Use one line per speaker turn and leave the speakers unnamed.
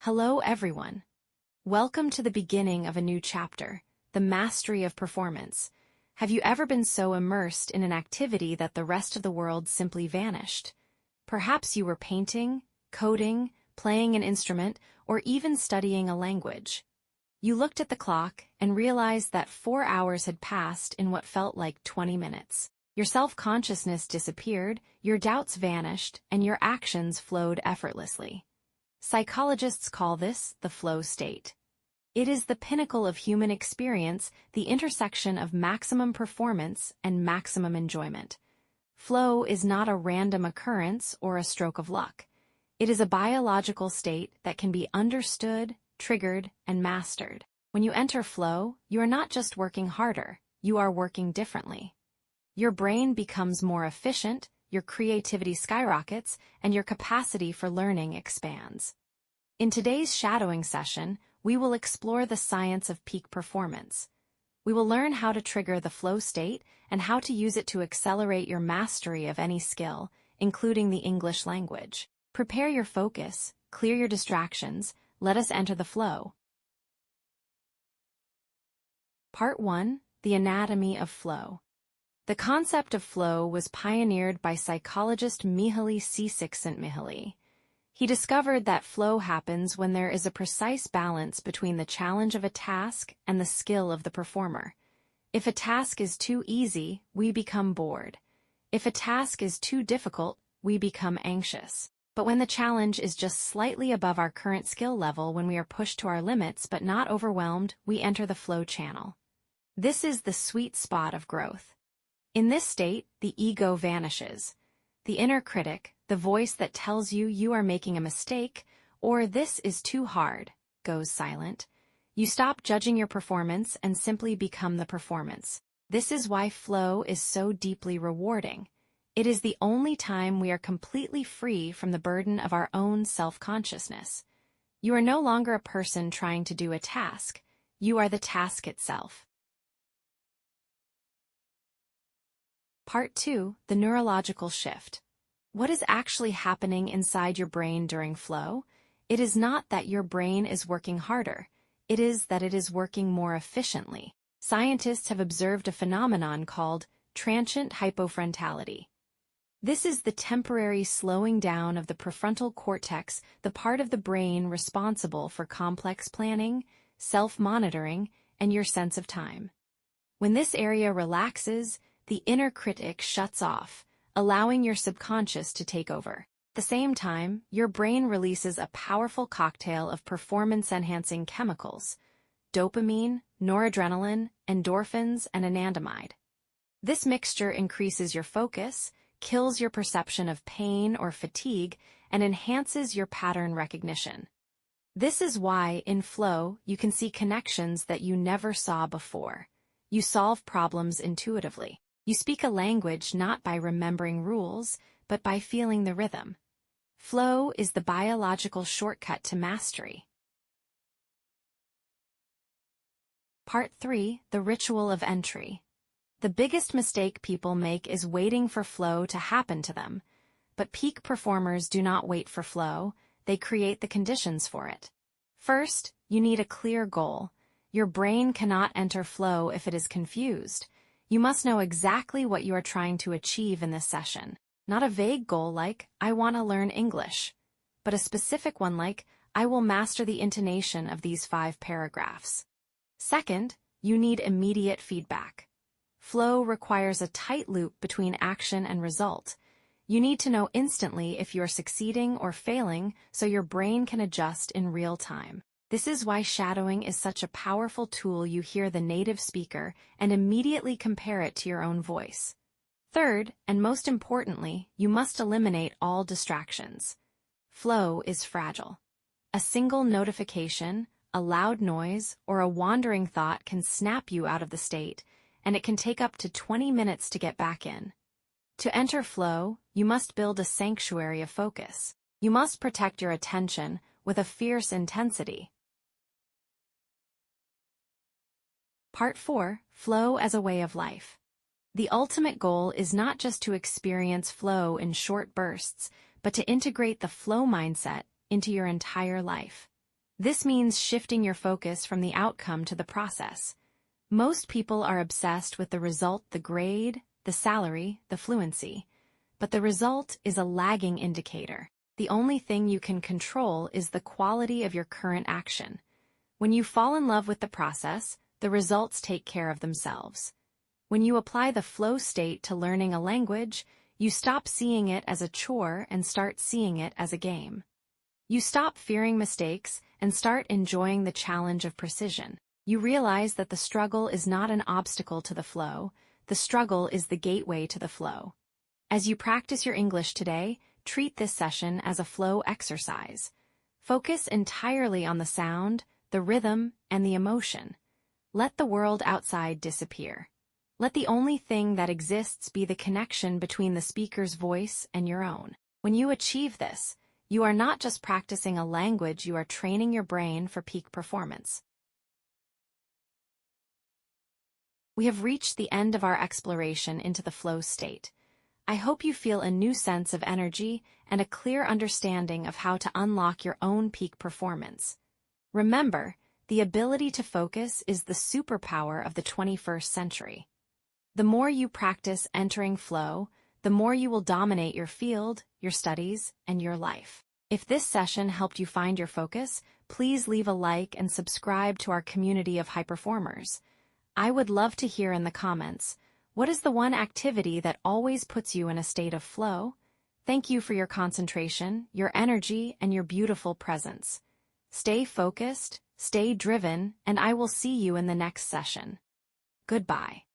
Hello everyone. Welcome to the beginning of a new chapter, the mastery of performance. Have you ever been so immersed in an activity that the rest of the world simply vanished? Perhaps you were painting, coding, playing an instrument, or even studying a language. You looked at the clock and realized that 4 hours had passed in what felt like 20 minutes. Your self-consciousness disappeared, your doubts vanished, and your actions flowed effortlessly. Psychologists call this the flow state. It is the pinnacle of human experience, the intersection of maximum performance and maximum enjoyment. Flow is not a random occurrence or a stroke of luck. It is a biological state that can be understood, triggered, and mastered. When you enter flow, you are not just working harder, you are working differently. Your brain becomes more efficient, your creativity skyrockets, and your capacity for learning expands. In today's shadowing session, we will explore the science of peak performance. We will learn how to trigger the flow state and how to use it to accelerate your mastery of any skill, including the English language. Prepare your focus, clear your distractions, let us enter the flow. Part 1. The Anatomy of Flow. The concept of flow was pioneered by psychologist Mihaly Csikszentmihalyi. He discovered that flow happens when there is a precise balance between the challenge of a task and the skill of the performer. If a task is too easy, we become bored. If a task is too difficult, we become anxious. But when the challenge is just slightly above our current skill level, when we are pushed to our limits but not overwhelmed, we enter the flow channel. This is the sweet spot of growth. In this state, the ego vanishes. The inner critic, the voice that tells you you are making a mistake, or this is too hard, goes silent. You stop judging your performance and simply become the performance. This is why flow is so deeply rewarding. It is the only time we are completely free from the burden of our own self-consciousness. You are no longer a person trying to do a task. You are the task itself. Part 2. The Neurological Shift. What is actually happening inside your brain during flow? It is not that your brain is working harder. It is that it is working more efficiently. Scientists have observed a phenomenon called transient hypofrontality. This is the temporary slowing down of the prefrontal cortex, the part of the brain responsible for complex planning, self-monitoring, and your sense of time. When this area relaxes, the inner critic shuts off, allowing your subconscious to take over. At the same time, your brain releases a powerful cocktail of performance-enhancing chemicals: dopamine, noradrenaline, endorphins, and anandamide. This mixture increases your focus, kills your perception of pain or fatigue, and enhances your pattern recognition. This is why, in flow, you can see connections that you never saw before. You solve problems intuitively. You speak a language not by remembering rules, but by feeling the rhythm. Flow is the biological shortcut to mastery. Part 3. The Ritual of Entry. The biggest mistake people make is waiting for flow to happen to them. But peak performers do not wait for flow, they create the conditions for it. First, you need a clear goal. Your brain cannot enter flow if it is confused. You must know exactly what you are trying to achieve in this session. Not a vague goal like, I want to learn English, but a specific one like, I will master the intonation of these 5 paragraphs. Second, you need immediate feedback. Flow requires a tight loop between action and result. You need to know instantly if you are succeeding or failing so your brain can adjust in real time. This is why shadowing is such a powerful tool. You hear the native speaker and immediately compare it to your own voice. Third, and most importantly, you must eliminate all distractions. Flow is fragile. A single notification, a loud noise, or a wandering thought can snap you out of the state, and it can take up to 20 minutes to get back in. To enter flow, you must build a sanctuary of focus. You must protect your attention with a fierce intensity. Part 4. Flow as a way of life. The ultimate goal is not just to experience flow in short bursts, but to integrate the flow mindset into your entire life. This means shifting your focus from the outcome to the process. Most people are obsessed with the result, the grade, the salary, the fluency. But the result is a lagging indicator. The only thing you can control is the quality of your current action. When you fall in love with the process, the results take care of themselves. When you apply the flow state to learning a language, you stop seeing it as a chore and start seeing it as a game. You stop fearing mistakes and start enjoying the challenge of precision. You realize that the struggle is not an obstacle to the flow, the struggle is the gateway to the flow. As you practice your English today, treat this session as a flow exercise. Focus entirely on the sound, the rhythm, and the emotion. Let the world outside disappear. Let the only thing that exists be the connection between the speaker's voice and your own. When you achieve this, you are not just practicing a language, you are training your brain for peak performance. We have reached the end of our exploration into the flow state. I hope you feel a new sense of energy and a clear understanding of how to unlock your own peak performance. Remember, the ability to focus is the superpower of the 21st century. The more you practice entering flow, the more you will dominate your field, your studies, and your life. If this session helped you find your focus, please leave a like and subscribe to our community of high performers. I would love to hear in the comments, what is the one activity that always puts you in a state of flow? Thank you for your concentration, your energy, and your beautiful presence. Stay focused, stay driven, and I will see you in the next session. Goodbye.